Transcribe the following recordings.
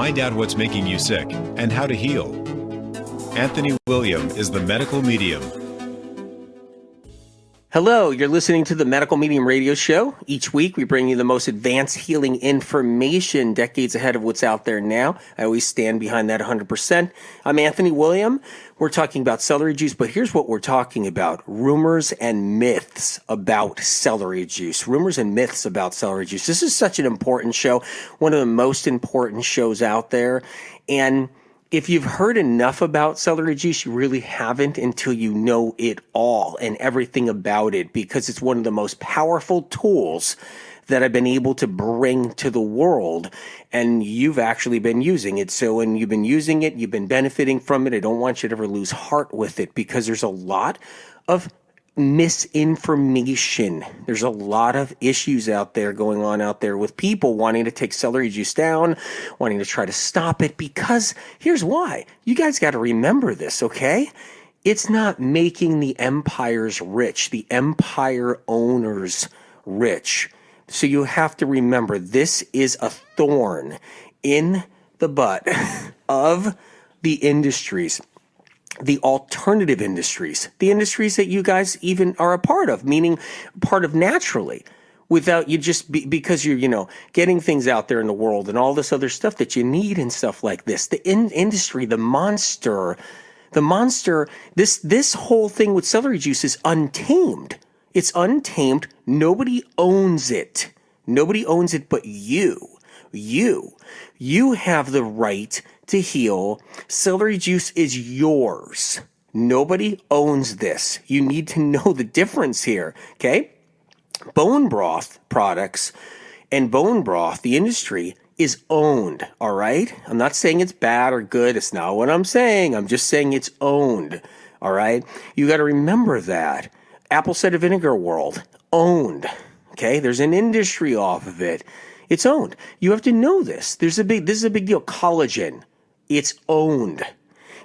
Find out what's making you sick and how to heal. Anthony William is the medical medium. Hello, you're listening to the Medical Medium Radio Show. Each week, we bring you the most advanced healing information decades ahead of what's out there now. I always stand behind that 100%. I'm Anthony William. We're talking about celery juice, but here's what we're talking about. Rumors and myths about celery juice. Rumors and myths about celery juice. This is such an important show, one of the most important shows out there. And if you've heard enough about celery juice, you really haven't until you know it all and everything about it, because it's one of the most powerful tools that I've been able to bring to the world, and you've actually been using it. So when you've been using it, you've been benefiting from it. I don't want you to ever lose heart with it, because there's a lot of misinformation. There's a lot of issues out there going on out there with people wanting to take celery juice down, wanting to try to stop it, because here's why. You guys got to remember this, okay? It's not making the empires rich, the empire owners rich. So you have to remember, this is a thorn in the butt of the industries, the alternative industries, the industries that you guys even are a part of, meaning part of naturally, without you just because you're, getting things out there in the world and all this other stuff that you need and stuff like this. The industry, the monster, this whole thing with celery juice is untamed. It's untamed. Nobody owns it. Nobody owns it but you. You have the right to heal. Celery juice is yours. Nobody owns this. You need to know the difference here, okay? Bone broth products and bone broth, the industry, is owned, all right? I'm not saying it's bad or good. It's not what I'm saying. I'm just saying it's owned, all right? You got to remember that. Apple cider vinegar world, owned, okay? There's an industry off of it. It's owned. You have to know this. This is a big deal. Collagen, it's owned.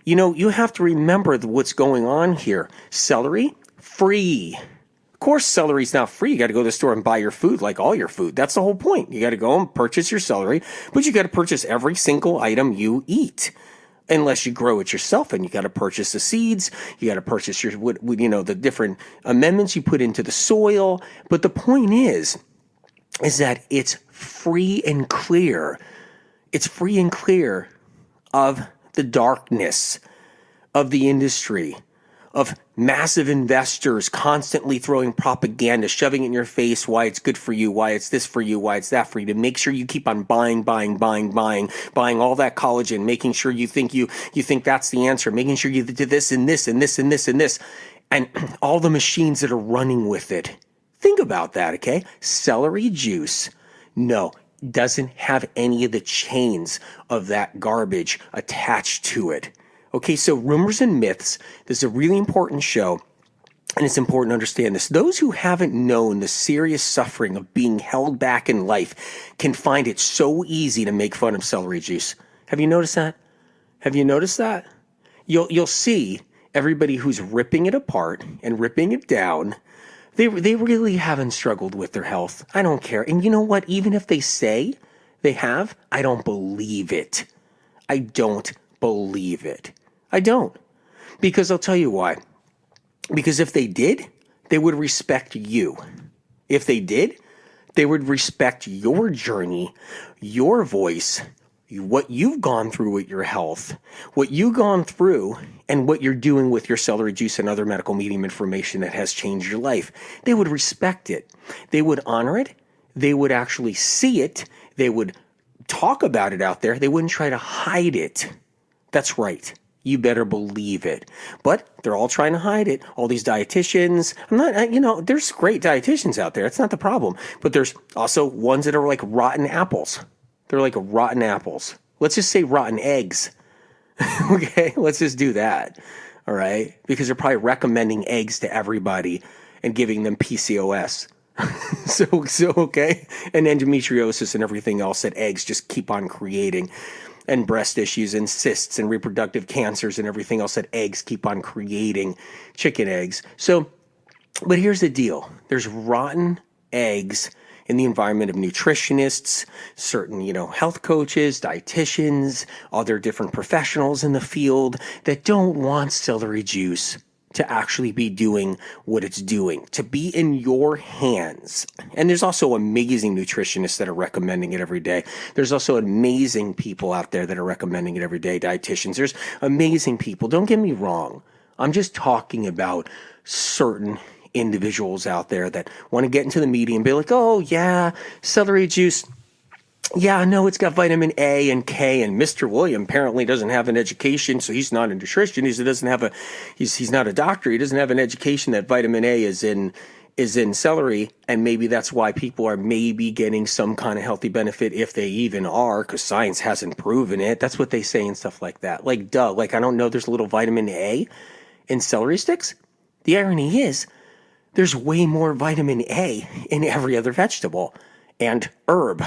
You have to remember what's going on here. Celery, free. Of course, celery's not free. You got to go to the store and buy your food, like all your food. That's the whole point. You got to go and purchase your celery, but you got to purchase every single item you eat, unless you grow it yourself, and you got to purchase the seeds. You got to purchase the different amendments you put into the soil. But the point is that it's free and clear. It's free and clear of the darkness of the industry, of massive investors constantly throwing propaganda, shoving it in your face, why it's good for you, why it's this for you, why it's that for you, to make sure you keep on buying all that collagen, making sure you think that's the answer, making sure you do this and this and this and this and this, and all the machines that are running with it. Think about that, okay? Celery juice, no, doesn't have any of the chains of that garbage attached to it. Okay, so rumors and myths, this is a really important show, and it's important to understand this. Those who haven't known the serious suffering of being held back in life can find it so easy to make fun of celery juice. Have you noticed that? You'll see everybody who's ripping it apart and ripping it down. They really haven't struggled with their health. I don't care. And you know what? Even if they say they have, I don't believe it. I don't. Because I'll tell you why. Because if they did, they would respect you. If they did, they would respect your journey, your voice, what you've gone through with your health, what you've gone through, and what you're doing with your celery juice and other medical medium information that has changed your life. They would respect it. They would honor it. They would actually see it. They would talk about it out there. They wouldn't try to hide it. That's right. You better believe it. But they're all trying to hide it. All these dietitians. There's great dietitians out there. That's not the problem. But there's also ones that are like rotten apples. They're like rotten apples. Let's just say rotten eggs. Okay, let's just do that. All right? Because they're probably recommending eggs to everybody and giving them PCOS. So okay? And endometriosis and everything else that eggs just keep on creating. And breast issues and cysts and reproductive cancers and everything else that eggs keep on creating, chicken eggs. So, but here's the deal. There's rotten eggs in the environment of nutritionists, certain, health coaches, dietitians, other different professionals in the field that don't want celery juice to actually be doing what it's doing, to be in your hands. And there's also amazing nutritionists that are recommending it every day. There's also amazing people out there that are recommending it every day, dietitians. There's amazing people. Don't get me wrong. I'm just talking about certain individuals out there that want to get into the media and be like, oh yeah, celery juice, yeah, no, it's got vitamin A and K, and Mr. William apparently doesn't have an education, so he's not a nutritionist. He's not a doctor. He doesn't have an education that vitamin A is in celery, and maybe that's why people are maybe getting some kind of healthy benefit, if they even are, because science hasn't proven it. That's what they say and stuff like that. Like, duh, like I don't know there's a little vitamin A in celery sticks? The irony is there's way more vitamin A in every other vegetable and herb.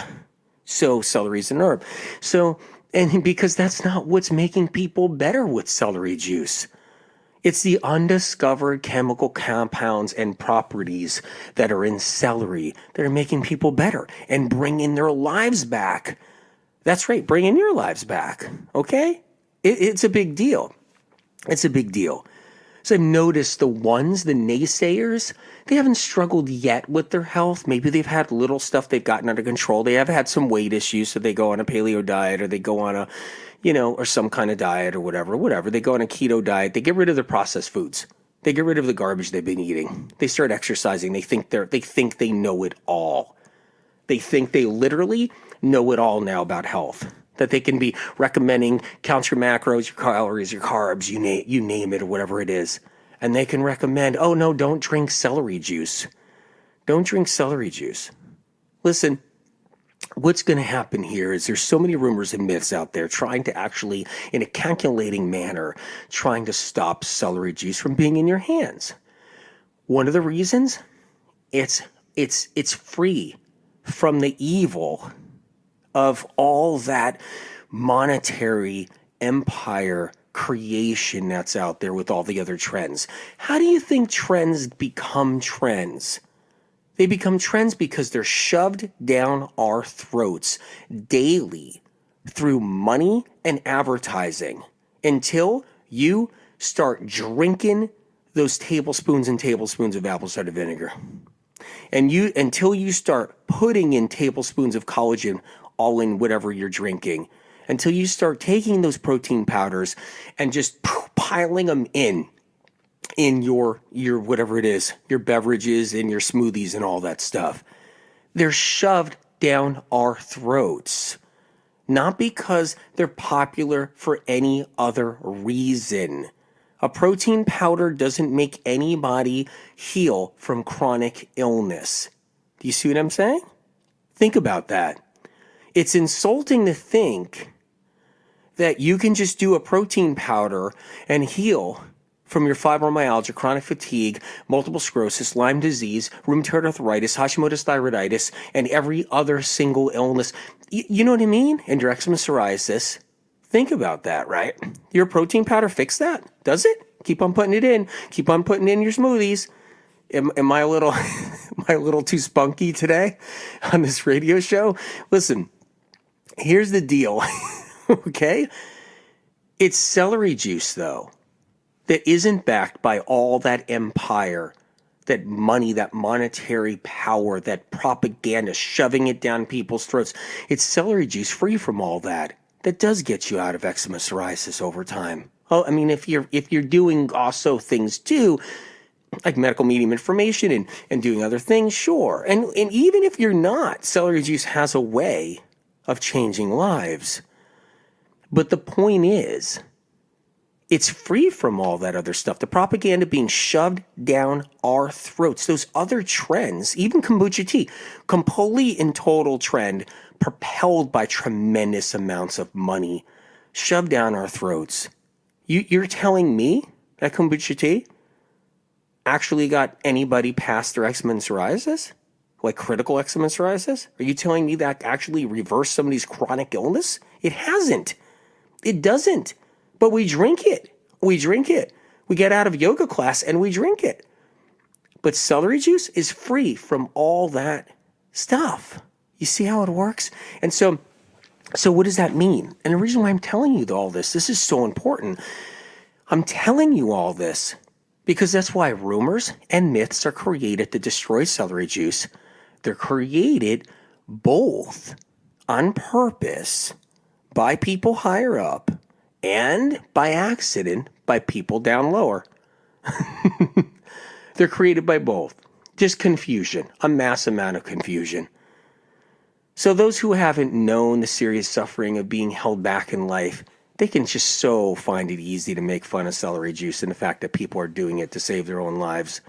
So celery's an herb. So, and because that's not what's making people better with celery juice. It's the undiscovered chemical compounds and properties that are in celery that are making people better and bringing their lives back. That's right, bringing your lives back, okay? It's a big deal. It's a big deal. So I've noticed the naysayers, they haven't struggled yet with their health. Maybe they've had little stuff they've gotten under control. They have had some weight issues, so they go on a paleo diet, or they go on a, or some kind of diet or whatever. They go on a keto diet. They get rid of their processed foods. They get rid of the garbage they've been eating. They start exercising. They think they know it all. They think they literally know it all now about health. That they can be recommending count your macros, your calories, your carbs, you name it, or whatever it is. And they can recommend, oh no, don't drink celery juice. Don't drink celery juice. Listen, what's going to happen here is there's so many rumors and myths out there trying to actually, in a calculating manner, trying to stop celery juice from being in your hands. One of the reasons, it's free from the evil of all that monetary empire creation that's out there with all the other trends. How do you think trends become trends? They become trends because they're shoved down our throats daily through money and advertising until you start drinking those tablespoons and tablespoons of apple cider vinegar. Until you start putting in tablespoons of collagen all in whatever you're drinking, until you start taking those protein powders and just piling them in your whatever it is, your beverages and your smoothies and all that stuff. They're shoved down our throats, not because they're popular for any other reason. A protein powder doesn't make anybody heal from chronic illness. Do you see what I'm saying? Think about that. It's insulting to think that you can just do a protein powder and heal from your fibromyalgia, chronic fatigue, multiple sclerosis, Lyme disease, rheumatoid arthritis, Hashimoto's thyroiditis, and every other single illness. You know what I mean? And your eczema, psoriasis. Think about that, right? Your protein powder fix that? Does it? Keep on putting it in. Keep on putting in your smoothies. Am I a little too spunky today on this radio show? Listen, here's the deal, okay? It's celery juice, though, that isn't backed by all that empire, that money, that monetary power, that propaganda, shoving it down people's throats. It's celery juice free from all that. That does get you out of eczema, psoriasis over time. Oh, I mean, if you're doing also things too, like medical medium information and doing other things, sure. And even if you're not, celery juice has a way of changing lives. But the point is, it's free from all that other stuff. The propaganda being shoved down our throats. Those other trends, even kombucha tea, complete and total trend propelled by tremendous amounts of money, shoved down our throats. You're telling me that kombucha tea actually got anybody past their eczema and psoriasis? Like critical eczema and psoriasis? Are you telling me that actually reversed somebody's chronic illness? It hasn't. It doesn't. But we drink it. We drink it. We get out of yoga class and we drink it. But celery juice is free from all that stuff. You see how it works? And so what does that mean? And the reason why I'm telling you all this is so important. I'm telling you all this because that's why rumors and myths are created to destroy celery juice. They're created both on purpose by people higher up and by accident by people down lower. They're created by both. Just confusion, a mass amount of confusion. So those who haven't known the serious suffering of being held back in life, they can just so find it easy to make fun of celery juice and the fact that people are doing it to save their own lives.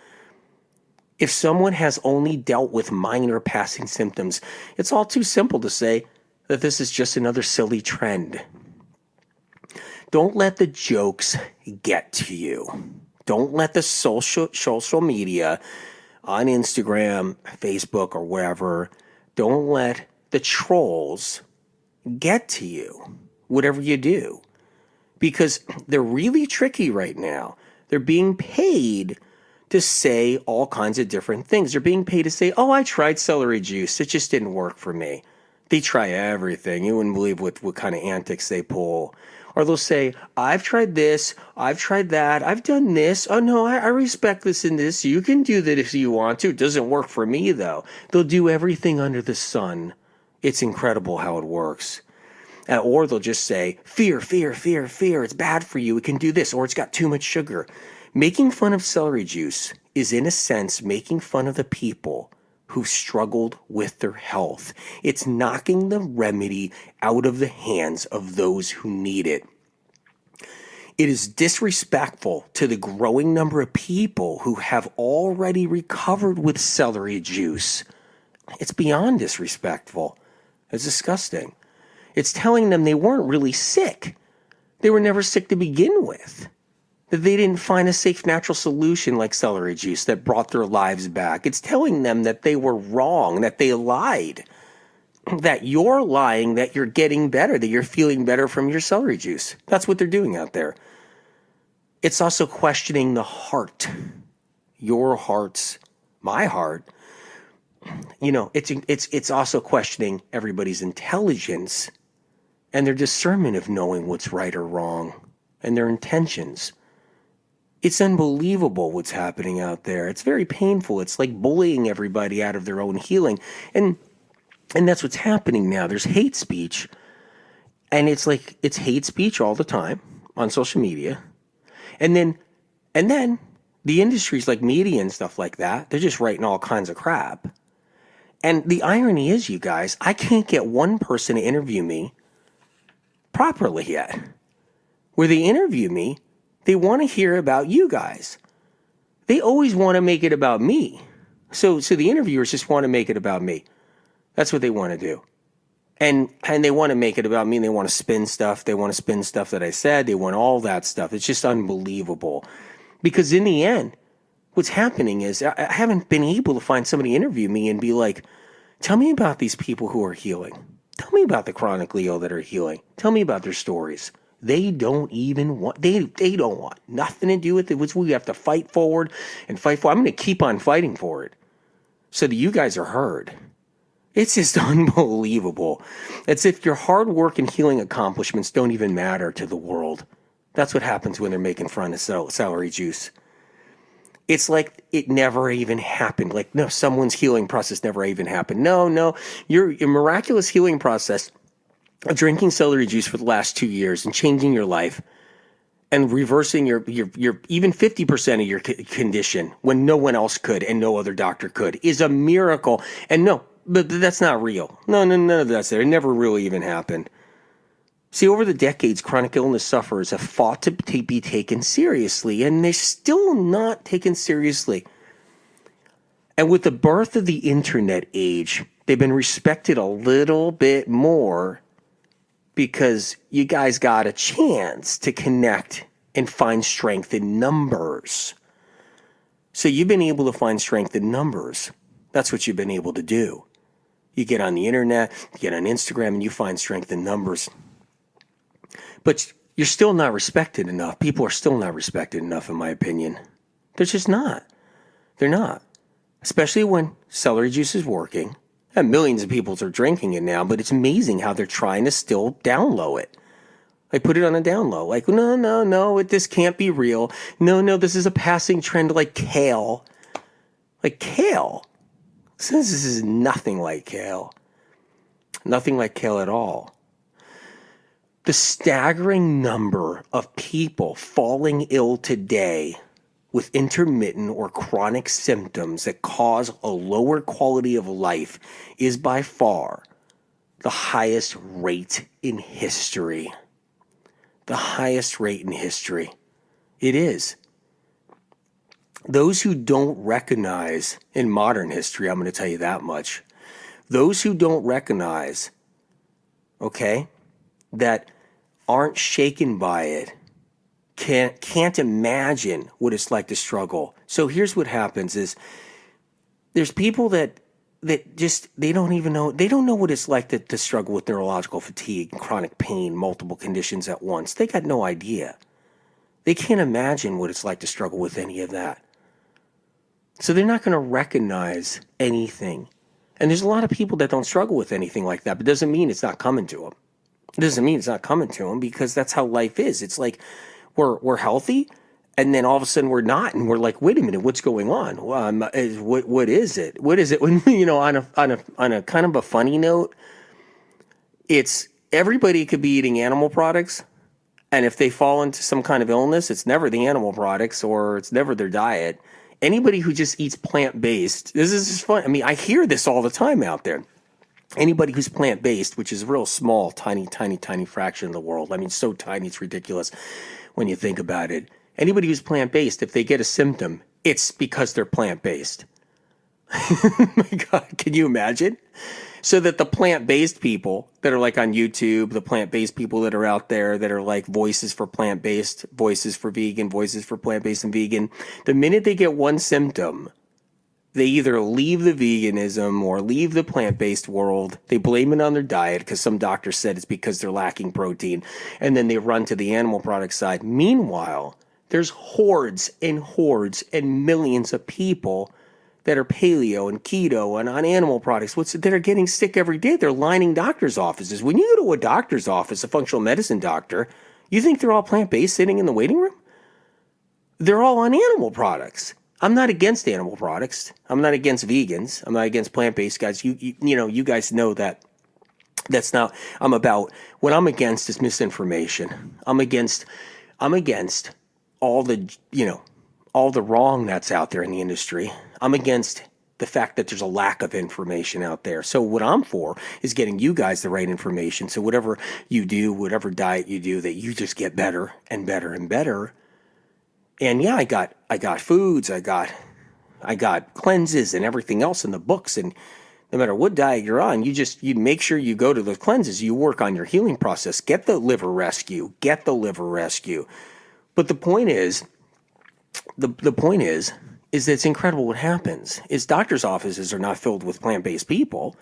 If someone has only dealt with minor passing symptoms, it's all too simple to say that this is just another silly trend. Don't let the jokes get to you. Don't let the social media on Instagram, Facebook, or wherever, don't let the trolls get to you, whatever you do. Because they're really tricky right now. They're being paid to say all kinds of different things. They're being paid to say, oh, I tried celery juice. It just didn't work for me. They try everything. You wouldn't believe what kind of antics they pull. Or they'll say, I've tried this, I've tried that, I've done this. Oh, no, I respect this and this. You can do that if you want to. It doesn't work for me, though. They'll do everything under the sun. It's incredible how it works. Or they'll just say, fear, fear, fear, fear. It's bad for you. It can do this. Or it's got too much sugar. Making fun of celery juice is, in a sense, making fun of the people who struggled with their health. It's knocking the remedy out of the hands of those who need it. It is disrespectful to the growing number of people who have already recovered with celery juice. It's beyond disrespectful. It's disgusting. It's telling them they weren't really sick. They were never sick to begin with. That they didn't find a safe natural solution like celery juice that brought their lives back. It's telling them that they were wrong, that they lied, that you're lying, that you're getting better, that you're feeling better from your celery juice. That's what they're doing out there. It's also questioning the heart, your hearts, my heart. You know, it's also questioning everybody's intelligence and their discernment of knowing what's right or wrong and their intentions. It's unbelievable what's happening out there. It's very painful. It's like bullying everybody out of their own healing. And that's what's happening now. There's hate speech. And it's like, it's hate speech all the time on social media. And then the industries like media and stuff like that, they're just writing all kinds of crap. And the irony is, you guys, I can't get one person to interview me properly yet. Where they interview me, they want to hear about you guys. They always want to make it about me. So the interviewers just want to make it about me. That's what they want to do. And they want to make it about me. And they want to spin stuff. They want to spin stuff that I said. They want all that stuff. It's just unbelievable. Because in the end, what's happening is I haven't been able to find somebody to interview me and be like, tell me about these people who are healing. Tell me about the chronically ill that are healing. Tell me about their stories. They don't even want, they don't want nothing to do with it. We have to fight forward and fight for. I'm going to keep on fighting for it so that you guys are heard. It's just unbelievable. It's if your hard work and healing accomplishments don't even matter to the world. That's what happens when they're making fun of celery juice. It's like it never even happened. Like, no, someone's healing process never even happened. No, your miraculous healing process of drinking celery juice for the last 2 years and changing your life and reversing your even 50% of your condition when no one else could and no other doctor could is a miracle. And no, but that's not real. No, none of that's there. It never really even happened. See, over the decades, chronic illness sufferers have fought to be taken seriously, and they're still not taken seriously. And with the birth of the internet age, they've been respected a little bit more because you guys got a chance to connect and find strength in numbers. So you've been able to find strength in numbers. That's what you've been able to do. You get on the internet, you get on Instagram, and you find strength in numbers. But you're still not respected enough. People are still not respected enough, in my opinion. They're just not. They're not. Especially when celery juice is working And millions of people are drinking it now, but it's amazing how they're trying to still down low it. Like, put it on a down low. Like, no, this can't be real. No, this is a passing trend like kale. Like kale. This is nothing like kale. Nothing like kale at all. The staggering number of people falling ill today with intermittent or chronic symptoms that cause a lower quality of life is by far the highest rate in history. The highest rate in history. It is. Those who don't recognize, in modern history, I'm going to tell you that much, those who don't recognize, okay, that aren't shaken by it, can't imagine what it's like to struggle. So here's what happens is there's people that just, they don't know what it's like to struggle with neurological fatigue, chronic pain, multiple conditions at once. They got no idea. They can't imagine what it's like to struggle with any of that. So they're not going to recognize anything. And there's a lot of people that don't struggle with anything like that, but it doesn't mean it's not coming to them. It doesn't mean it's not coming to them, because that's how life is. It's like we're healthy, and then all of a sudden we're not, and we're like, wait a minute, what's going on? Well, what is it? What is it? When, on a kind of a funny note, it's everybody could be eating animal products, and if they fall into some kind of illness, it's never the animal products or it's never their diet. Anybody who just eats plant-based, this is just fun. I mean, I hear this all the time out there. Anybody who's plant-based, which is a real small, tiny fraction of the world. I mean, so tiny, it's ridiculous when you think about it. Anybody who's plant-based, if they get a symptom, it's because they're plant-based. My God, can you imagine? So that the plant-based people that are like on YouTube, the plant-based people that are out there that are like voices for plant-based, voices for vegan, voices for plant-based and vegan, the minute they get one symptom, they either leave the veganism or leave the plant-based world. They blame it on their diet because some doctor said it's because they're lacking protein. And then they run to the animal product side. Meanwhile, there's hordes and millions of people that are paleo and keto and on animal products that are getting sick every day. They're lining doctors' offices. When you go to a doctor's office, a functional medicine doctor, you think they're all plant-based sitting in the waiting room? They're all on animal products. I'm not against animal products. I'm not against vegans. I'm not against plant-based guys. You guys know that. That's not. What I'm against is misinformation. I'm against all the wrong that's out there in the industry. I'm against the fact that there's a lack of information out there. So what I'm for is getting you guys the right information. So whatever you do, whatever diet you do, that you just get better and better and better. And yeah, I got foods, I got cleanses and everything else in the books. And no matter what diet you're on, you make sure you go to the cleanses. You work on your healing process. Get the liver rescue. But the point is that it's incredible what happens is doctors' offices are not filled with plant-based people.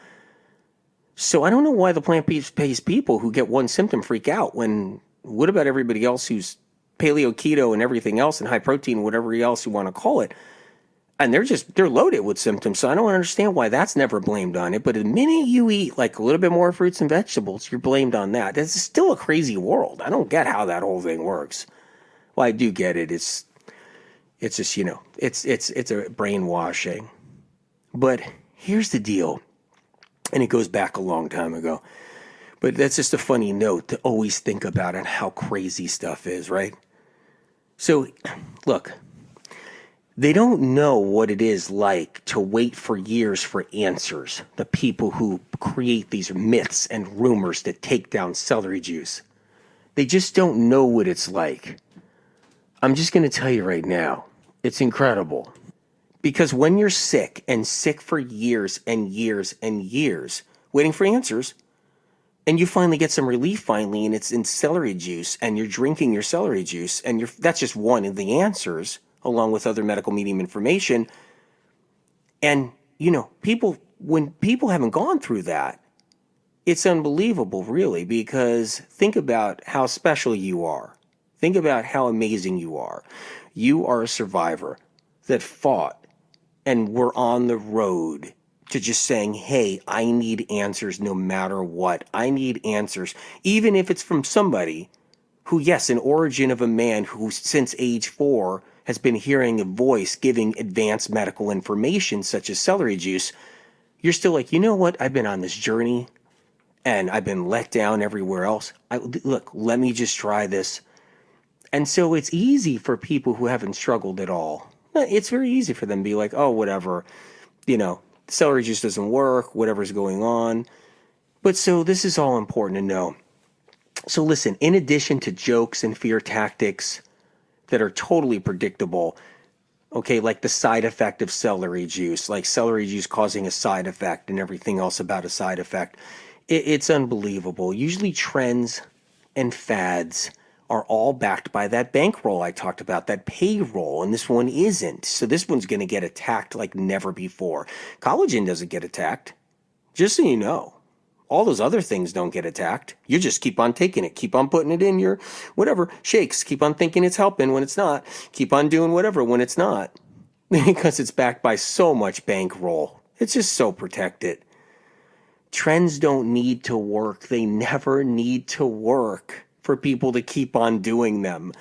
So I don't know why the plant-based people who get one symptom freak out when, what about everybody else who's paleo, keto, and everything else, and high protein, whatever else you want to call it, and they're loaded with symptoms. So I don't understand why that's never blamed on it. But the minute you eat like a little bit more fruits and vegetables, you're blamed on that. It's still a crazy world. I don't get how that whole thing works. Well, I do get it. It's just, it's a brainwashing. But here's the deal, and it goes back a long time ago. But that's just a funny note to always think about and how crazy stuff is, right? So, look, they don't know what it is like to wait for years for answers. The people who create these myths and rumors that take down celery juice. They just don't know what it's like. I'm just going to tell you right now, it's incredible. Because when you're sick and sick for years and years and years, waiting for answers, and you finally get some relief finally, and it's in celery juice, and you're drinking your celery juice, and that's just one of the answers, along with other medical medium information. And, when people haven't gone through that, it's unbelievable, really, because think about how special you are. Think about how amazing you are. You are a survivor that fought and were on the road to just saying, hey, I need answers no matter what. I need answers, even if it's from somebody who, yes, an origin of a man who since age 4 has been hearing a voice giving advanced medical information such as celery juice. You're still like, you know what? I've been on this journey and I've been let down everywhere else. Look, let me just try this. And so it's easy for people who haven't struggled at all. It's very easy for them to be like, oh, whatever, celery juice doesn't work, whatever's going on. But so this is all important to know. So listen, in addition to jokes and fear tactics that are totally predictable, okay, like the side effect of celery juice, like celery juice causing a side effect and everything else about a side effect, it's unbelievable. Usually trends and fads are all backed by that bankroll I talked about, that payroll, and this one isn't. So this one's going to get attacked like never before. Collagen doesn't get attacked, just so you know. All those other things don't get attacked. You just keep on taking it. Keep on putting it in your whatever shakes. Keep on thinking it's helping when it's not. Keep on doing whatever when it's not. Because it's backed by so much bankroll. It's just so protected. Trends don't need to work. They never need to work for people to keep on doing them.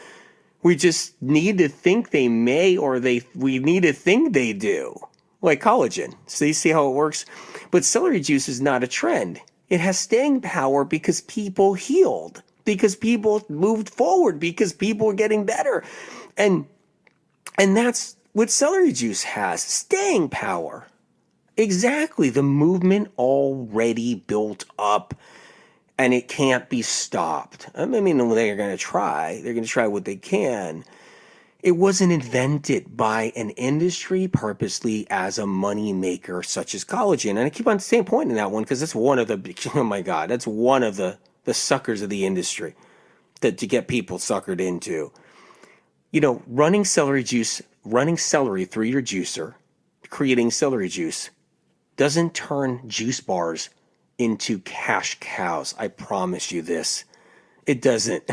We just need to think they may, or we need to think they do. Like collagen. So you see how it works? But celery juice is not a trend. It has staying power because people healed, because people moved forward, because people are getting better. And that's what celery juice has, staying power. Exactly. The movement already built up and it can't be stopped. I mean, they're going to try. They're going to try what they can. It wasn't invented by an industry purposely as a money maker such as collagen. And I keep on staying point in that one because that's one of the, oh my God, that's one of the suckers of the industry that to get people suckered into. Running celery through your juicer, creating celery juice, doesn't turn juice bars into cash cows. I promise you this. It doesn't.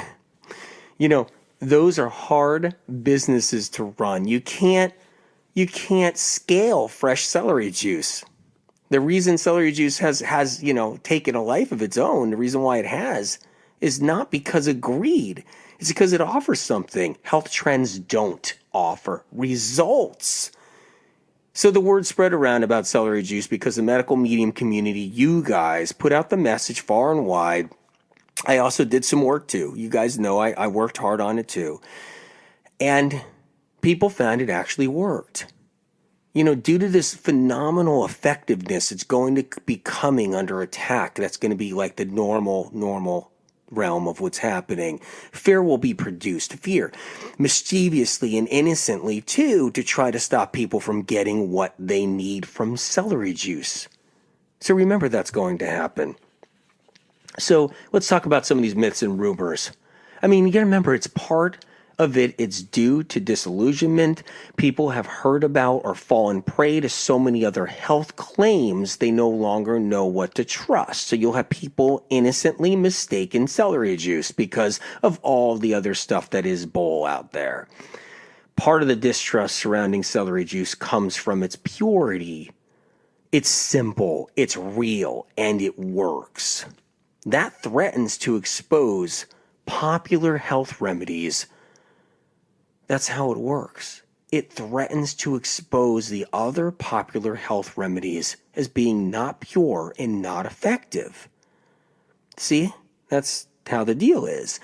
Those are hard businesses to run. You can't scale fresh celery juice. The reason celery juice has taken a life of its own, the reason why it has, is not because of greed. It's because it offers something health trends don't offer: results. So the word spread around about celery juice because the medical medium community, you guys, put out the message far and wide. I also did some work too. You guys know I worked hard on it too. And people found it actually worked. Due to this phenomenal effectiveness, it's going to be coming under attack. That's going to be like the normal realm of what's happening. Fear will be produced. Fear, mischievously and innocently too, to try to stop people from getting what they need from celery juice. So remember that's going to happen. So let's talk about some of these myths and rumors. I mean, you gotta remember, it's part of it. It's due to disillusionment. People have heard about or fallen prey to so many other health claims, they no longer know what to trust. So you'll have people innocently mistaken celery juice because of all the other stuff that is bull out there. Part of the distrust surrounding celery juice comes from its purity. It's simple, it's real, and it works. That threatens to expose popular health remedies. That's how it works. It threatens to expose the other popular health remedies as being not pure and not effective. See, that's how the deal is.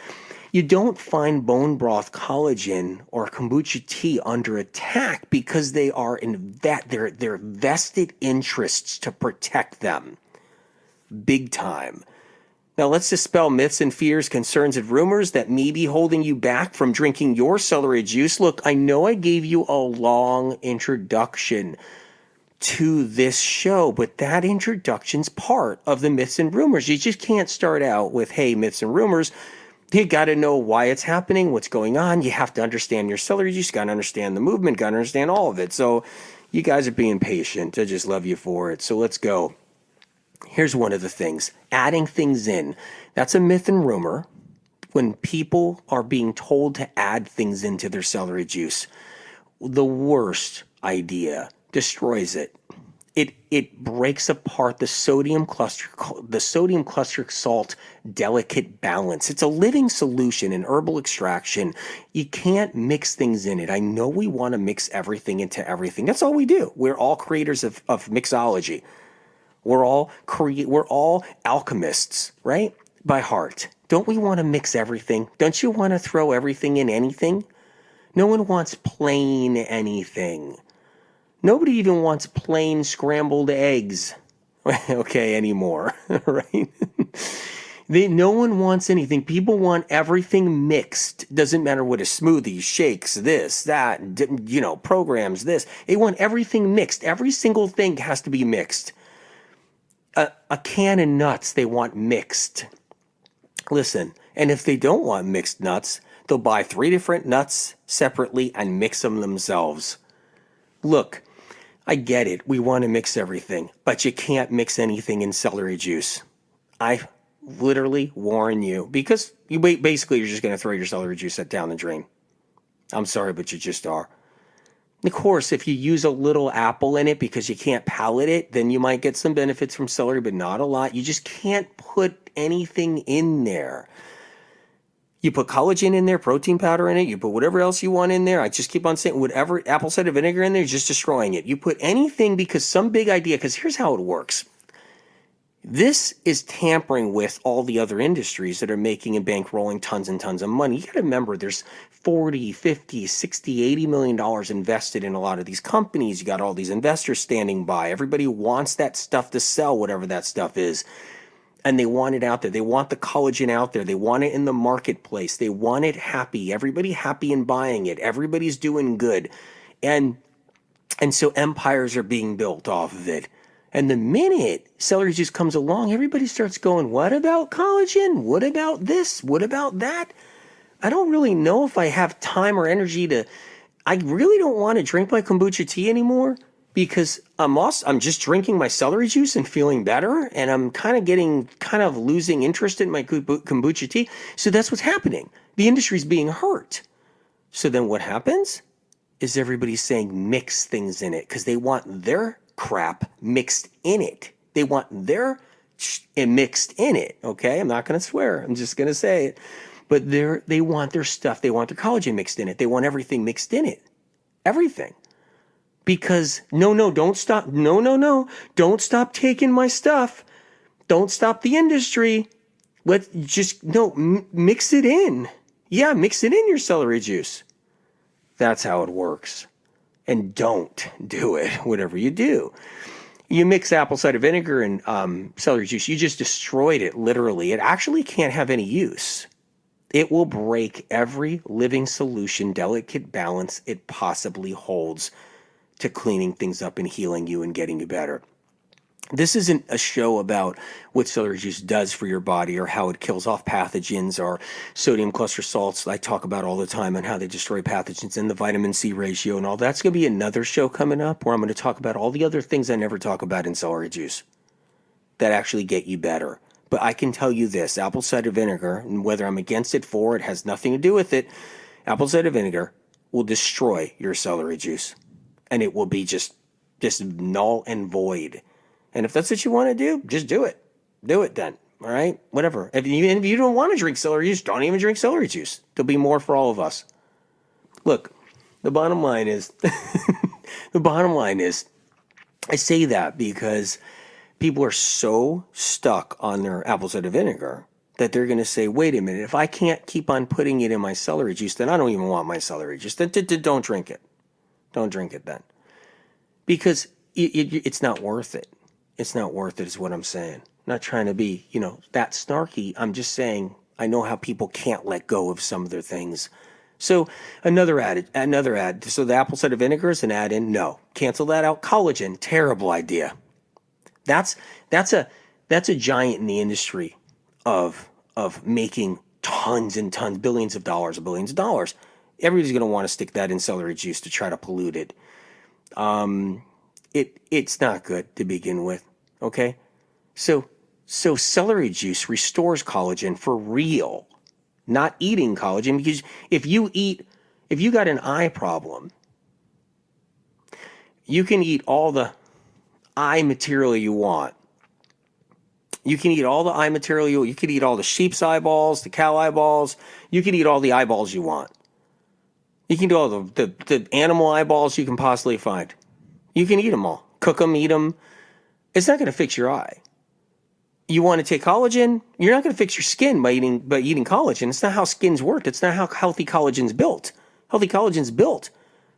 You don't find bone broth collagen or kombucha tea under attack because they are their vested interests to protect them. Big time. Now let's dispel myths and fears, concerns, and rumors that may be holding you back from drinking your celery juice. Look, I know I gave you a long introduction to this show, but that introduction's part of the myths and rumors. You just can't start out with, hey, myths and rumors. You got to know why it's happening, what's going on. You have to understand your celery juice. You got to understand the movement. Got to understand all of it. So you guys are being patient. I just love you for it. So let's go. Here's one of the things. Adding things in. That's a myth and rumor. When people are being told to add things into their celery juice, the worst idea destroys it. It breaks apart the sodium cluster salt delicate balance. It's a living solution in herbal extraction. You can't mix things in it. I know we want to mix everything into everything. That's all we do. We're all creators of mixology. We're all alchemists, right? By heart. Don't we want to mix everything? Don't you want to throw everything in anything? No one wants plain anything. Nobody even wants plain scrambled eggs, okay, anymore, right? No one wants anything. People want everything mixed. Doesn't matter what a smoothie, shakes, this, that, programs, this. They want everything mixed. Every single thing has to be mixed. A can of nuts, they want mixed. Listen, and if they don't want mixed nuts, they'll buy 3 different nuts separately and mix them themselves. Look, I get it. We want to mix everything, but you can't mix anything in celery juice. I literally warn you, because basically you're just going to throw your celery juice down the drain. I'm sorry, but you just are. Of course, if you use a little apple in it because you can't palate it, then you might get some benefits from celery, but not a lot. You just can't put anything in there. You put collagen in there, protein powder in it, you put whatever else you want in there. I just keep on saying whatever, apple cider vinegar in there, you're just destroying it. You put anything because some big idea, because here's how it works. This is tampering with all the other industries that are making and bankrolling tons and tons of money. You got to remember there's 40, 50, 60, $80 million invested in a lot of these companies. You got all these investors standing by. Everybody wants that stuff to sell, whatever that stuff is. And they want it out there. They want the collagen out there. They want it in the marketplace. They want it happy. Everybody happy in buying it. Everybody's doing good. And so empires are being built off of it. And the minute celery juice comes along, everybody starts going, what about collagen? What about this? What about that? I don't really know if I have time or energy I really don't want to drink my kombucha tea anymore, because I'm just drinking my celery juice and feeling better, and I'm kind of losing interest in my kombucha tea. So that's what's happening. The industry's being hurt. So then what happens is everybody's saying mix things in it because they want their crap mixed in it. They want their mixed in it, okay? I'm not going to swear. I'm just going to say it. But they want their stuff. They want their collagen mixed in it. They want everything mixed in it. Everything. Because, don't stop. No. Don't stop taking my stuff. Don't stop the industry. Mix it in. Yeah, mix it in your celery juice. That's how it works. And don't do it, whatever you do. You mix apple cider vinegar and celery juice, you just destroyed it, literally. It actually can't have any use. It will break every living solution, delicate balance it possibly holds to cleaning things up and healing you and getting you better. This isn't a show about what celery juice does for your body or how it kills off pathogens or sodium cluster salts I talk about all the time and how they destroy pathogens and the vitamin C ratio and all. That's going to be another show coming up where I'm going to talk about all the other things I never talk about in celery juice that actually get you better. But I can tell you this, apple cider vinegar, and whether I'm against it for it has nothing to do with it, apple cider vinegar will destroy your celery juice. And it will be just null and void. And if that's what you want to do, just do it. Do it then. All right? Whatever. If you don't want to drink celery juice, don't even drink celery juice. There'll be more for all of us. Look, the bottom line is, I say that because people are so stuck on their apple cider vinegar that they're going to say, wait a minute, if I can't keep on putting it in my celery juice, then I don't even want my celery juice. Then don't drink it. Don't drink it then. Because it's not worth it. It's not worth it is what I'm saying. I'm not trying to be, that snarky. I'm just saying I know how people can't let go of some of their things. So another ad. So the apple cider vinegar is an add-in. No. Cancel that out. Collagen, terrible idea. That's a giant in the industry of making tons and tons, billions of dollars. Everybody's going to want to stick that in celery juice to try to pollute it. It's not good to begin with, okay? So celery juice restores collagen for real, not eating collagen, because if you got an eye problem, you can eat all the eye material you want. You can eat all the eye material. You can eat all the sheep's eyeballs, the cow eyeballs. You can eat all the eyeballs you want. You can do all the animal eyeballs you can possibly find. You can eat them all. Cook them, eat them. It's not going to fix your eye. You want to take collagen? You're not going to fix your skin by eating collagen. It's not how skins work. It's not how healthy collagen's built. Healthy collagen's built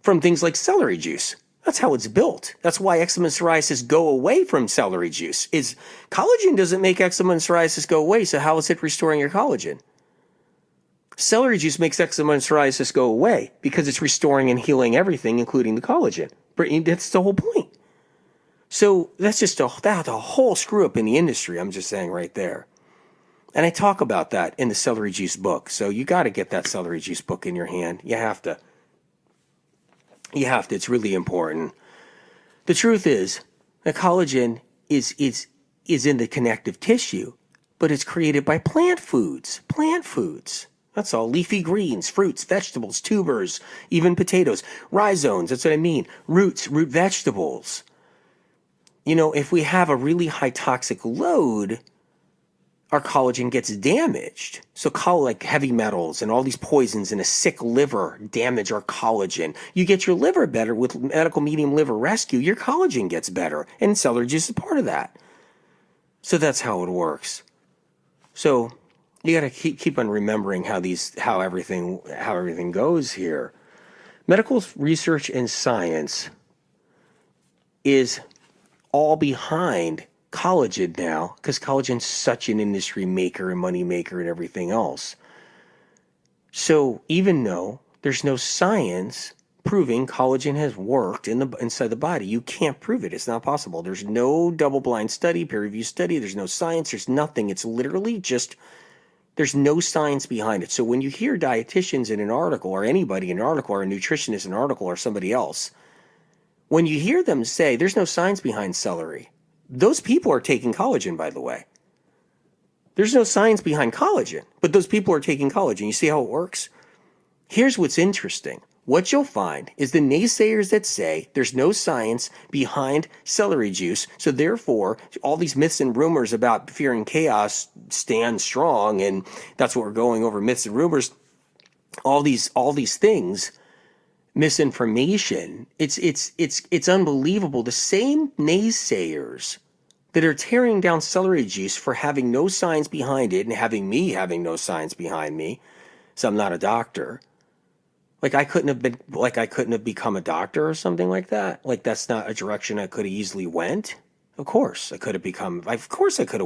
from things like celery juice. That's how it's built. That's why eczema and psoriasis go away from celery juice. Is collagen doesn't make eczema and psoriasis go away, so how is it restoring your collagen? Celery juice makes eczema and psoriasis go away because it's restoring and healing everything, including the collagen. That's the whole point. So that's just a whole screw up in the industry, I'm just saying right there. And I talk about that in the celery juice book. So you got to get that celery juice book in your hand. You have to. It's really important. The truth is that collagen is in the connective tissue, but it's created by plant foods. Plant foods. That's all. Leafy greens, fruits, vegetables, tubers, even potatoes, rhizomes. That's what I mean. Roots, root vegetables. You know, if we have a really high toxic load, our collagen gets damaged. So like heavy metals and all these poisons in a sick liver damage our collagen. You get your liver better with medical medium liver rescue, your collagen gets better. And celery juice is part of that. So that's how it works. So you got to keep on remembering how everything goes here. Medical research and science is all behind collagen now, because collagen's such an industry maker and money maker and everything else. So even though there's no science proving collagen has worked inside the body, you can't prove it. It's not possible. There's no double-blind study, peer-reviewed study. There's no science. There's nothing. It's literally just, there's no science behind it. So when you hear dietitians in an article, or anybody in an article, or a nutritionist in an article, or somebody else, when you hear them say there's no science behind celery, those people are taking collagen, by the way. There's no science behind collagen, but those people are taking collagen. You see how it works? Here's what's interesting. What you'll find is the naysayers that say there's no science behind celery juice, so therefore all these myths and rumors about fear and chaos stand strong, and that's what we're going over, myths and rumors, all these things, misinformation. It's unbelievable. The same naysayers that are tearing down celery juice for having no science behind it, and having no science behind me, so I'm not a doctor. Like I couldn't have become a doctor or something like that. Like that's not a direction I could have easily went. Of course I could have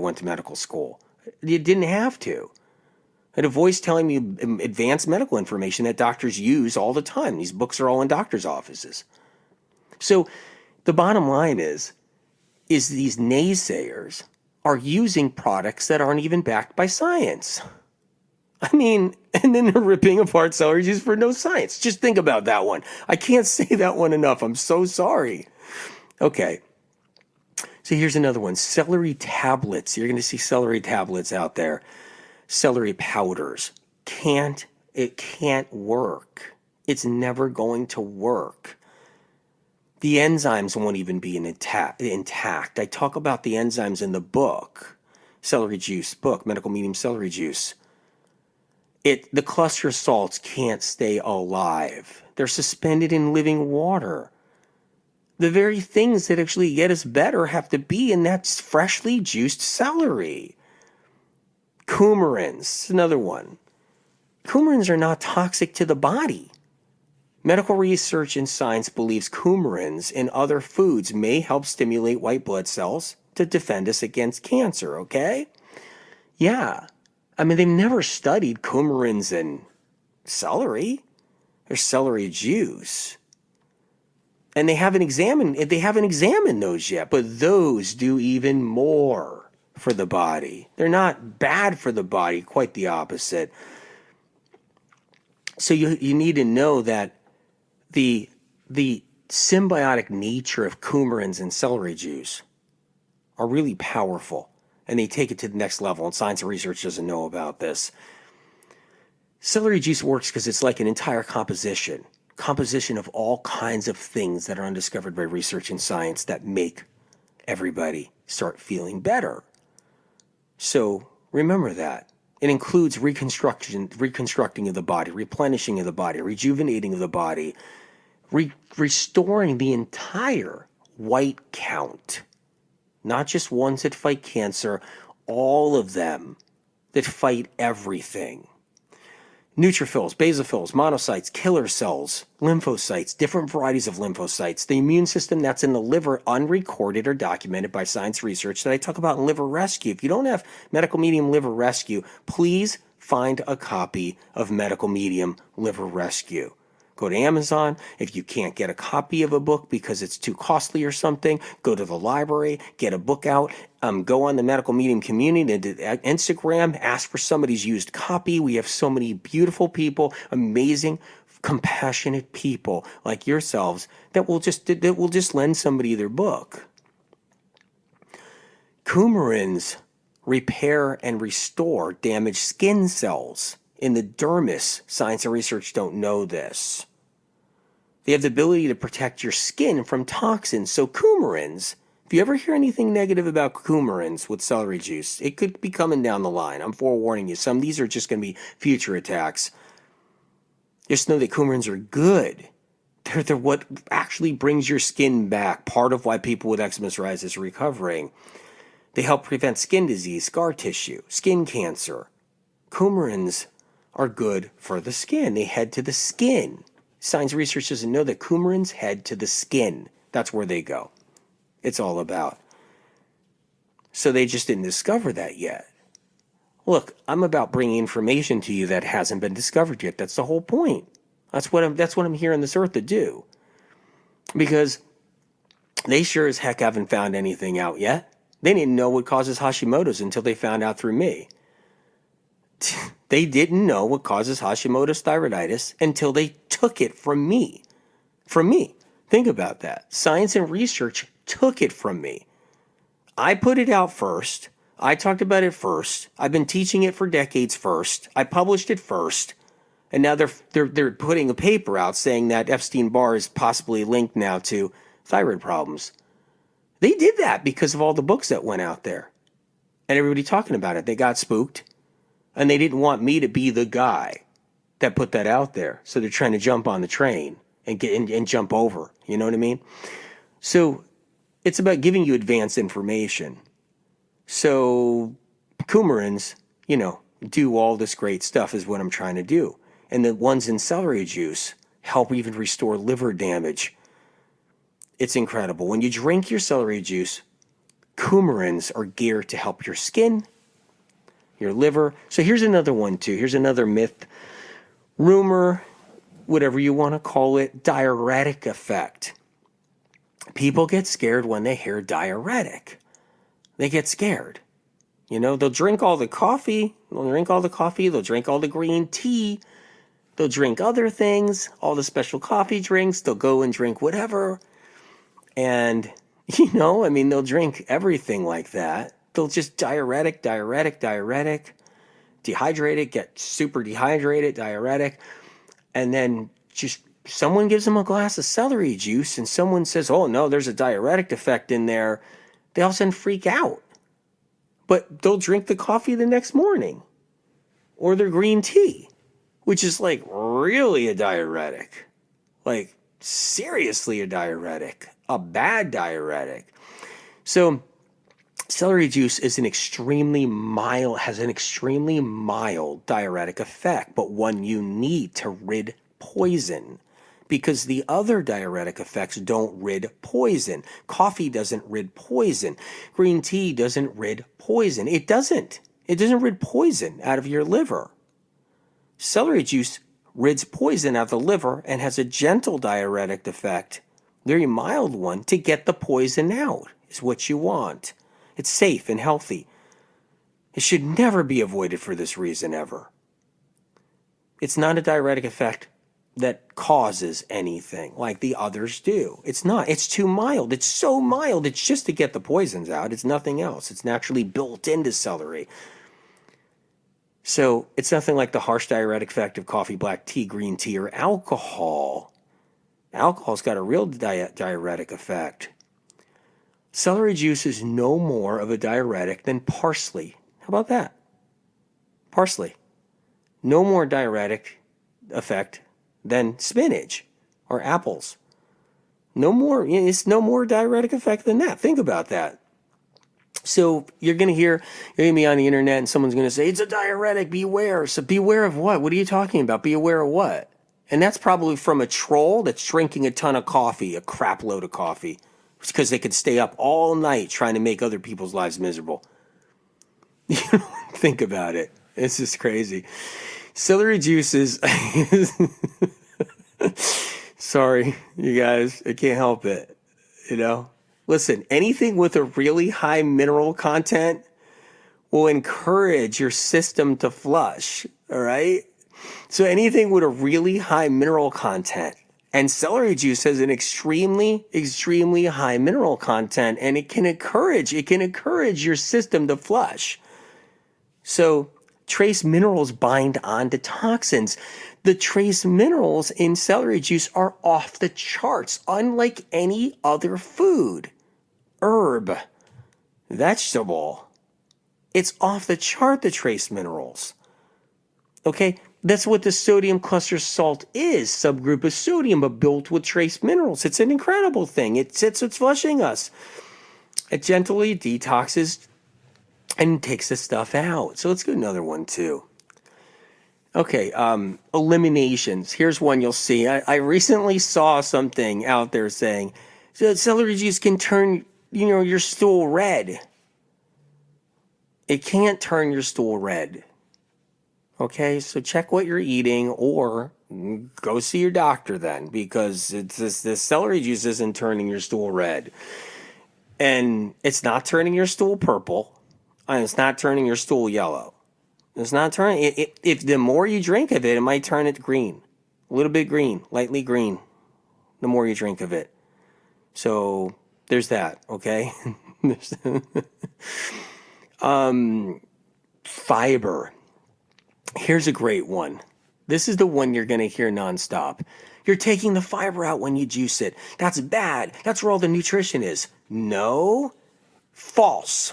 went to medical school. You didn't have to. I had a voice telling me advanced medical information that doctors use all the time. These books are all in doctors' offices. So the bottom line is these naysayers are using products that aren't even backed by science. I mean, and then they're ripping apart celery juice for no science. Just think about that one. I can't say that one enough. I'm so sorry. Okay. So here's another one. Celery tablets. You're going to see celery tablets out there. Celery powders. It can't work. It's never going to work. The enzymes won't even be intact. I talk about the enzymes in the book, Celery Juice book, Medical Medium Celery Juice. The cluster salts can't stay alive. They're suspended in living water. The very things that actually get us better have to be in that freshly juiced celery. Coumarins, another one. Coumarins are not toxic to the body. Medical research and science believes coumarins in other foods may help stimulate white blood cells to defend us against cancer, okay? Yeah. I mean, they've never studied coumarins in celery or celery juice. And they haven't examined those yet, but those do even more for the body. They're not bad for the body, quite the opposite. So you need to know that the symbiotic nature of coumarins and celery juice are really powerful, and they take it to the next level, and science and research doesn't know about this. Celery juice works because it's like an entire composition of all kinds of things that are undiscovered by research and science that make everybody start feeling better. So remember that. It includes reconstructing of the body, replenishing of the body, rejuvenating of the body, restoring the entire white count. Not just ones that fight cancer, all of them that fight everything. Neutrophils, basophils, monocytes, killer cells, lymphocytes, different varieties of lymphocytes, the immune system that's in the liver, unrecorded or documented by science research that I talk about in Liver Rescue. If you don't have Medical Medium Liver Rescue, please find a copy of Medical Medium Liver Rescue. Go to Amazon. If you can't get a copy of a book because it's too costly or something, go to the library, get a book out, go on the Medical Medium community, to Instagram, ask for somebody's used copy. We have so many beautiful people, amazing, compassionate people like yourselves that will just lend somebody their book. Coumarins repair and restore damaged skin cells in the dermis. Science and research don't know this. They have the ability to protect your skin from toxins. So coumarins, if you ever hear anything negative about coumarins with celery juice, it could be coming down the line. I'm forewarning you. Some of these are just going to be future attacks. Just know that coumarins are good. They're what actually brings your skin back. Part of why people with eczema psoriasis are recovering. They help prevent skin disease, scar tissue, skin cancer. Coumarins are good for the skin. They head to the skin. Science research doesn't know that coumarins head to the skin. That's where they go. It's all about. So they just didn't discover that yet. Look, I'm about bringing information to you that hasn't been discovered yet. That's the whole point. That's what I'm here on this earth to do. Because they sure as heck haven't found anything out yet. They didn't know what causes Hashimoto's until they found out through me. They didn't know what causes Hashimoto's thyroiditis until they took it from me. From me. Think about that. Science and research took it from me. I put it out first. I talked about it first. I've been teaching it for decades first. I published it first. And now they're putting a paper out saying that Epstein-Barr is possibly linked now to thyroid problems. They did that because of all the books that went out there. And everybody talking about it. They got spooked. And they didn't want me to be the guy that put that out there. So they're trying to jump on the train and and jump over. You know what I mean? So it's about giving you advanced information. So coumarins, do all this great stuff is what I'm trying to do. And the ones in celery juice help even restore liver damage. It's incredible. When you drink your celery juice, coumarins are geared to help your skin, your liver. So here's another one too. Here's another myth, rumor, whatever you want to call it, diuretic effect. People get scared when they hear diuretic. They get scared. They'll drink all the coffee. They'll drink all the green tea. They'll drink other things, all the special coffee drinks. They'll go and drink whatever. And, they'll drink everything like that. They'll just diuretic, dehydrated, get super dehydrated, diuretic. And then just someone gives them a glass of celery juice and someone says, oh no, there's a diuretic effect in there. They all of a sudden freak out. But they'll drink the coffee the next morning or their green tea, which is like really a diuretic, like seriously a diuretic, a bad diuretic. So celery juice is has an extremely mild diuretic effect, but one you need to rid poison. Because the other diuretic effects don't rid poison. Coffee doesn't rid poison. Green tea doesn't rid poison. It doesn't. It doesn't rid poison out of your liver. Celery juice rids poison out of the liver and has a gentle diuretic effect, very mild one, to get the poison out, is what you want. It's safe and healthy. It should never be avoided for this reason ever. It's not a diuretic effect that causes anything like the others do. It's not. It's too mild. It's so mild. It's just to get the poisons out. It's nothing else. It's naturally built into celery. So it's nothing like the harsh diuretic effect of coffee, black tea, green tea, or alcohol. Alcohol's got a real diuretic effect. Celery juice is no more of a diuretic than parsley. How about that? Parsley. No more diuretic effect than spinach or apples. No more, it's no more diuretic effect than that. Think about that. So you're going to be on the internet and someone's going to say, it's a diuretic, beware. So beware of what? What are you talking about? Be aware of what? And that's probably from a troll that's drinking a ton of coffee, a crap load of coffee. It's because they could stay up all night trying to make other people's lives miserable. Think about it. It's just crazy. Celery juice is... Sorry, you guys. I can't help it. Listen, anything with a really high mineral content will encourage your system to flush. All right? So anything with a really high mineral content, and celery juice has an extremely, extremely high mineral content, and it can encourage your system to flush. So trace minerals bind onto toxins. The trace minerals in celery juice are off the charts, unlike any other food, herb, vegetable. It's off the chart, the trace minerals. Okay? That's what the sodium cluster salt is, subgroup of sodium, but built with trace minerals. It's an incredible thing. It's flushing us. It gently detoxes and takes the stuff out. So let's get another one too. Okay, eliminations. Here's one you'll see. I recently saw something out there saying celery juice can turn, your stool red. It can't turn your stool red. Okay, so check what you're eating or go see your doctor then, because this celery juice isn't turning your stool red. And it's not turning your stool purple. And it's not turning your stool yellow. It's not turning it. If the more you drink of it, it might turn it green. A little bit green, lightly green, the more you drink of it. So there's that, okay? Fiber. Here's a great one. This is the one you're going to hear nonstop. You're taking the fiber out when you juice it. That's bad. That's where all the nutrition is. No. False.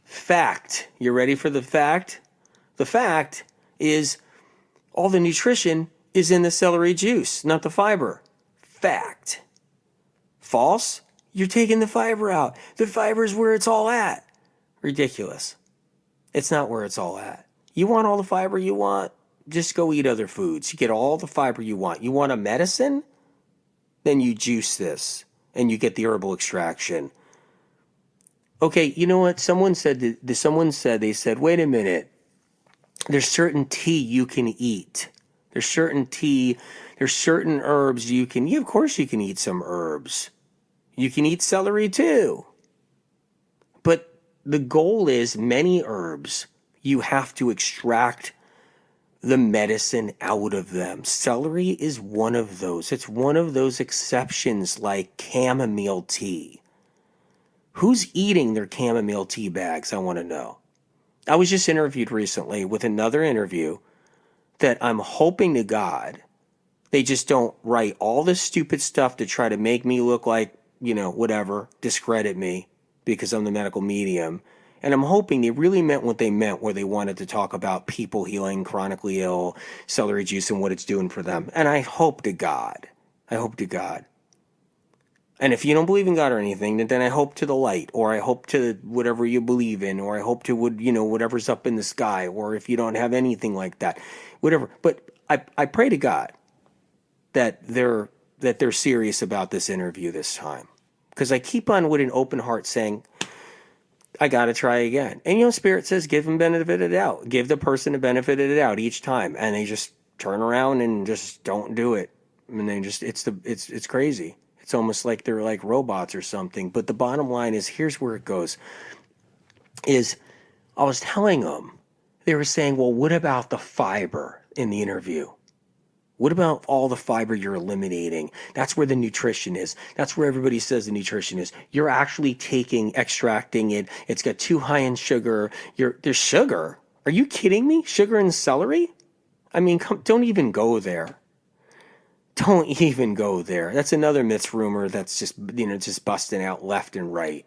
Fact. You ready for the fact? The fact is all the nutrition is in the celery juice, not the fiber. Fact. False. You're taking the fiber out. The fiber is where it's all at. Ridiculous. It's not where it's all at. You want all the fiber you want? Just go eat other foods. You get all the fiber you want. You want a medicine? Then you juice this and you get the herbal extraction. Okay, you know what? Someone said, they said, wait a minute. There's certain tea you can eat. There's certain herbs you can eat. Of course you can eat some herbs. You can eat celery too. But the goal is many herbs, you have to extract the medicine out of them. Celery is one of those. It's one of those exceptions like chamomile tea. Who's eating their chamomile tea bags? I want to know. I was just interviewed recently with another interview that I'm hoping to God they just don't write all this stupid stuff to try to make me look like, whatever, discredit me because I'm the medical medium. And I'm hoping they really meant what they meant where they wanted to talk about people healing chronically ill, celery juice and what it's doing for them. And I hope to God. And if you don't believe in God or anything, then I hope to the light, or I hope to whatever you believe in, or I hope to whatever's up in the sky, or if you don't have anything like that, whatever. But I pray to God that they're serious about this interview this time, because I keep on with an open heart saying, I got to try again. And Spirit says, give them benefit of the doubt. Give the person the benefit of the doubt each time. And they just turn around and just don't do it. And they just, it's crazy. It's almost like they're like robots or something. But the bottom line is, here's where it goes, is I was telling them, they were saying, well, what about the fiber in the interview? What about all the fiber you're eliminating? That's where the nutrition is. That's where everybody says the nutrition is. You're actually extracting it. It's got too high in sugar. There's sugar. Are you kidding me? Sugar in celery? I mean, don't even go there. Don't even go there. That's another myths rumor that's just, just busting out left and right.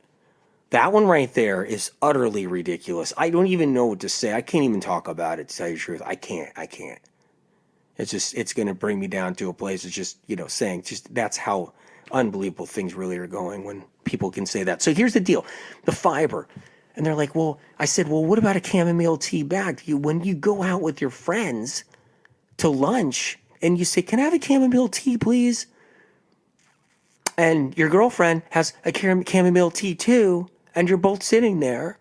That one right there is utterly ridiculous. I don't even know what to say. I can't even talk about it, to tell you the truth. I can't. It's going to bring me down to a place of just, saying just that's how unbelievable things really are going when people can say that. So here's the deal. The fiber. And they're like, well, I said, well, what about a chamomile tea bag? When you go out with your friends to lunch and you say, can I have a chamomile tea, please? And your girlfriend has a chamomile tea too, and you're both sitting there.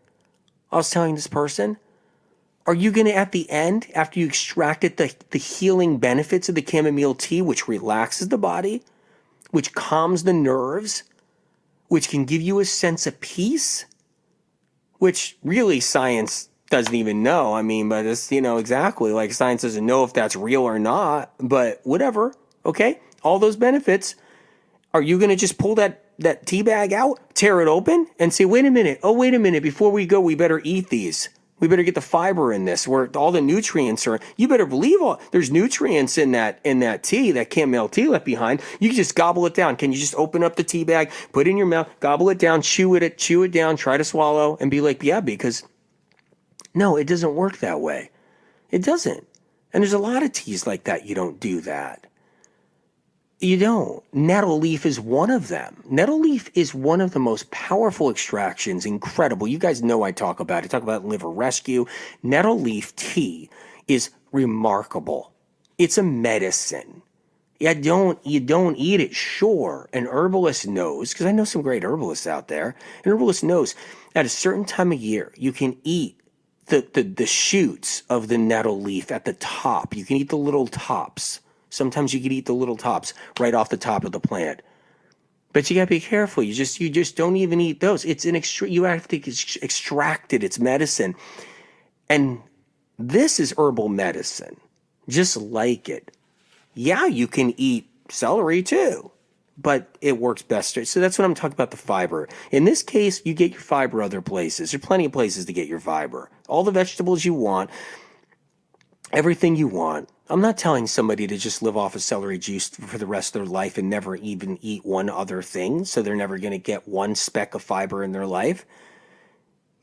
I was telling this person, are you going to, at the end, after you extracted the healing benefits of the chamomile tea, which relaxes the body, which calms the nerves, which can give you a sense of peace, which really science doesn't even know. I mean, but it's, exactly like science doesn't know if that's real or not, but whatever. Okay. All those benefits. Are you going to just pull that tea bag out, tear it open and say, wait a minute. Oh, wait a minute. Before we go, we better eat these. We better get the fiber in this where all the nutrients are. You better believe there's nutrients in that tea, that chamomile tea left behind. You can just gobble it down. Can you just open up the tea bag, put it in your mouth, gobble it down, chew it down, try to swallow and be like, yeah, because no, it doesn't work that way. It doesn't. And there's a lot of teas like that. You don't do that. You don't. Nettle leaf is one of them. Nettle leaf is one of the most powerful extractions. Incredible. You guys know I talk about it. I talk about liver rescue. Nettle leaf tea is remarkable. It's a medicine. You don't eat it, sure. An herbalist knows, because I know some great herbalists out there. An herbalist knows at a certain time of year, you can eat the shoots of the nettle leaf at the top. You can eat the little tops. Sometimes you can eat the little tops right off the top of the plant. But you got to be careful. You just don't even eat those. It's you have to extract it. It's medicine. And this is herbal medicine. Just like it. Yeah, you can eat celery too, but it works best. So that's what I'm talking about, the fiber. In this case, you get your fiber other places. There are plenty of places to get your fiber. All the vegetables you want, everything you want. I'm not telling somebody to just live off of celery juice for the rest of their life and never even eat one other thing, so they're never going to get one speck of fiber in their life.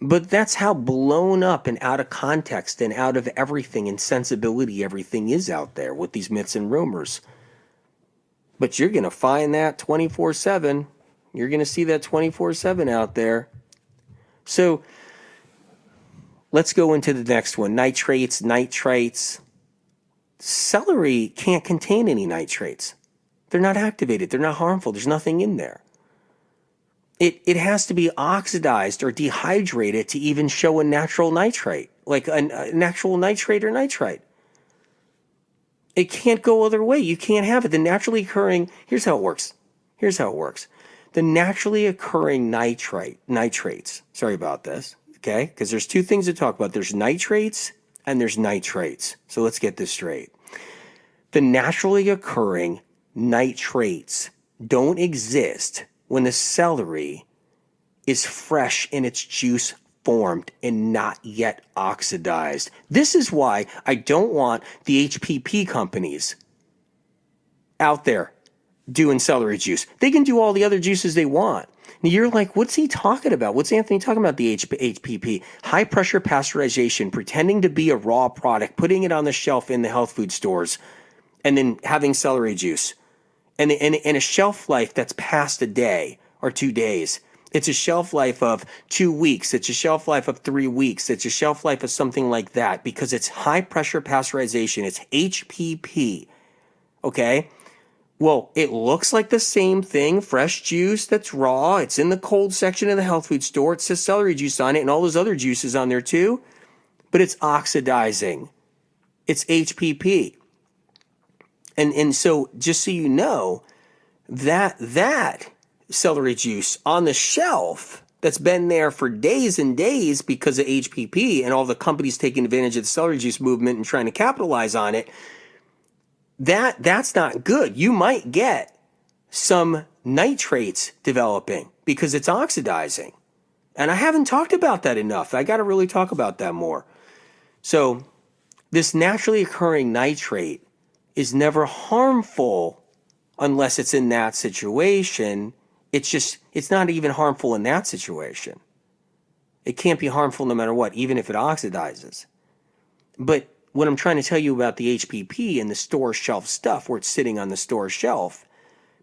But that's how blown up and out of context and out of everything and sensibility everything is out there with these myths and rumors. But you're going to find that 24/7. You're going to see that 24/7 out there. So let's go into the next one. Nitrates. Celery can't contain any nitrates. They're not activated. They're not harmful. There's nothing in there. It has to be oxidized or dehydrated to even show a natural nitrate, like a natural nitrate or nitrite. It can't go other way. You can't have it. The naturally occurring, here's how it works. The naturally occurring nitrates, sorry about this, okay? Because there's two things to talk about. There's nitrates and there's nitrates. So let's get this straight. The naturally occurring nitrates don't exist when the celery is fresh in its juice formed and not yet oxidized. This is why I don't want the HPP companies out there doing celery juice. They can do all the other juices they want. And you're like, what's he talking about? What's Anthony talking about, the HPP? High pressure pasteurization, pretending to be a raw product, putting it on the shelf in the health food stores, and then having celery juice. And a shelf life that's past a day or 2 days. It's a shelf life of 2 weeks. It's a shelf life of 3 weeks. It's a shelf life of something like that because it's high pressure pasteurization. It's HPP. Okay? Well, it looks like the same thing, fresh juice that's raw. It's in the cold section of the health food store. It says celery juice on it and all those other juices on there too. But it's oxidizing. It's HPP. And so just so you know, that celery juice on the shelf that's been there for days and days because of HPP and all the companies taking advantage of the celery juice movement and trying to capitalize on it, that's not good. You might get some nitrates developing because it's oxidizing. And I haven't talked about that enough. I got to really talk about that more. So this naturally occurring nitrate is never harmful unless it's in that situation. It's not even harmful in that situation. It can't be harmful no matter what, even if it oxidizes. But what I'm trying to tell you about the HPP and the store shelf stuff, where it's sitting on the store shelf,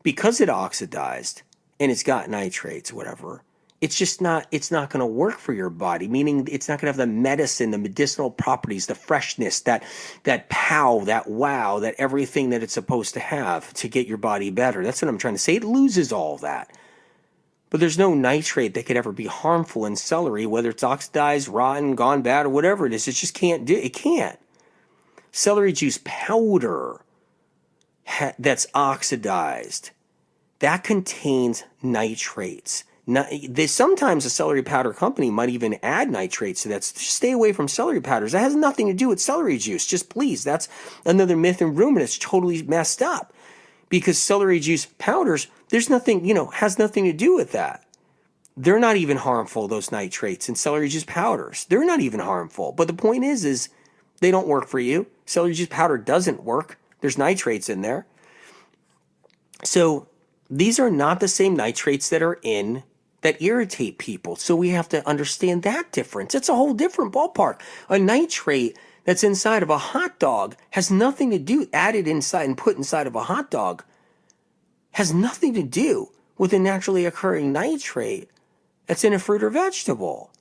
because it oxidized and it's got nitrates, whatever, it's not going to work for your body, meaning it's not going to have the medicine, the medicinal properties, the freshness, that pow, that wow, that everything that it's supposed to have to get your body better. That's what I'm trying to say. It loses all that. But there's no nitrate that could ever be harmful in celery, whether it's oxidized, rotten, gone bad, or whatever it is. It just can't do it. Can't. Celery juice powder that's oxidized, that contains nitrates. Sometimes a celery powder company might even add nitrates to that. Stay away from celery powders. That has nothing to do with celery juice. Just please, that's another myth and rumor that's totally messed up. Because celery juice powders, there's nothing, has nothing to do with that. They're not even harmful, those nitrates in celery juice powders. They're not even harmful. But the point is they don't work for you. Celery juice powder doesn't work. There's nitrates in there. So these are not the same nitrates that irritate people. So we have to understand that difference. It's a whole different ballpark. A nitrate that's inside of a hot dog has nothing to do, added inside and put inside of a hot dog, has nothing to do with a naturally occurring nitrate that's in a fruit or vegetable.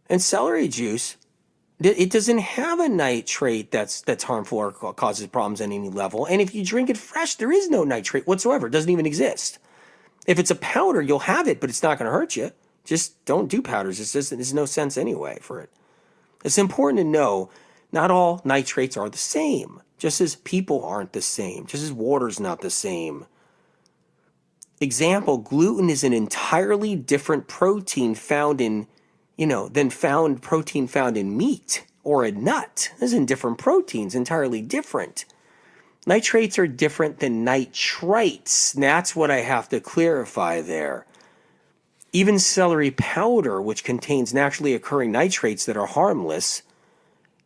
And celery juice, it doesn't have a nitrate that's harmful or causes problems at any level. And if you drink it fresh, there is no nitrate whatsoever. It doesn't even exist. If it's a powder, you'll have it, but it's not going to hurt you. Just don't do powders. There's no sense anyway for it. It's important to know not all nitrates are the same, just as people aren't the same, just as water's not the same. Example, gluten is an entirely different protein found in, than protein found in meat or a nut. Those are different proteins, entirely different. Nitrates are different than nitrites. That's what I have to clarify there. Even celery powder, which contains naturally occurring nitrates that are harmless,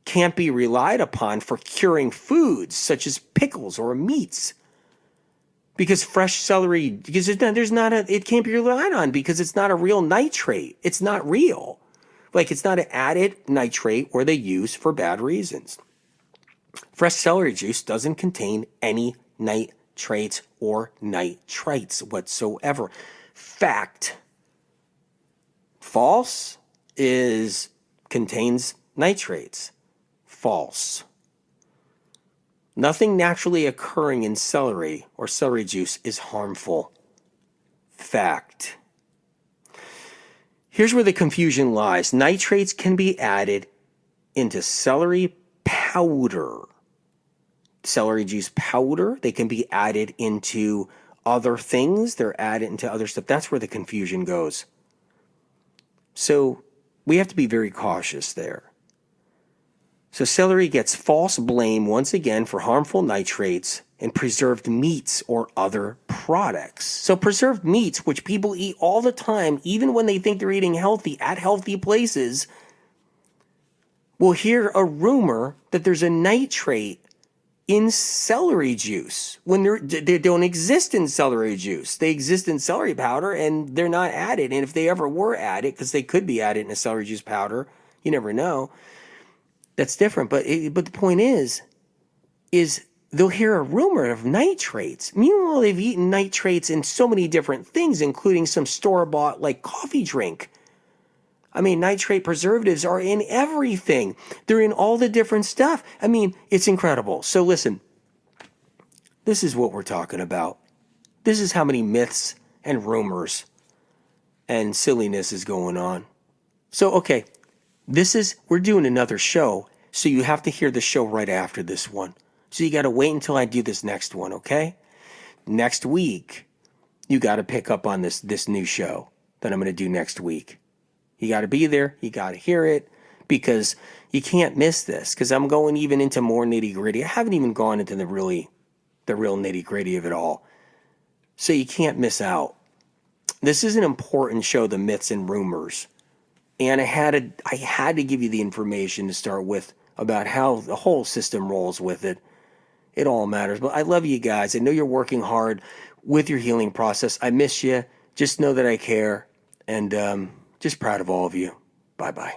can't be relied upon for curing foods such as pickles or meats. Because fresh celery, it can't be relied on because it's not a real nitrate. It's not real. Like, it's not an added nitrate where they use for bad reasons. Fresh celery juice doesn't contain any nitrates or nitrites whatsoever. Fact. False contains nitrates. False. Nothing naturally occurring in celery or celery juice is harmful. Fact. Here's where the confusion lies. Nitrates can be added into celery powder. Celery juice powder, they can be added into other things. They're added into other stuff. That's where the confusion goes. So we have to be very cautious there. So celery gets false blame once again for harmful nitrates in preserved meats or other products. So preserved meats, which people eat all the time, even when they think they're eating healthy at healthy places, will hear a rumor that there's a nitrate in celery juice when they don't exist in celery juice. They exist in celery powder and they're not added. And if they ever were added, because they could be added in a celery juice powder, you never know. That's different. But the point is they'll hear a rumor of nitrates. Meanwhile, they've eaten nitrates in so many different things, including some store-bought like coffee drink. I mean, nitrate preservatives are in everything. They're in all the different stuff. I mean, it's incredible. So listen, this is what we're talking about. This is how many myths and rumors and silliness is going on. So, okay, we're doing another show, so you have to hear the show right after this one. So you got to wait until I do this next one, okay? Next week, you got to pick up on this new show that I'm going to do next week. You got to be there. You got to hear it because you can't miss this because I'm going even into more nitty gritty. I haven't even gone into the real nitty gritty of it all. So you can't miss out. This is an important show, the myths and rumors. And I had to give you the information to start with about how the whole system rolls with it. It all matters. But I love you guys. I know you're working hard with your healing process. I miss you. Just know that I care. And just proud of all of you. Bye-bye.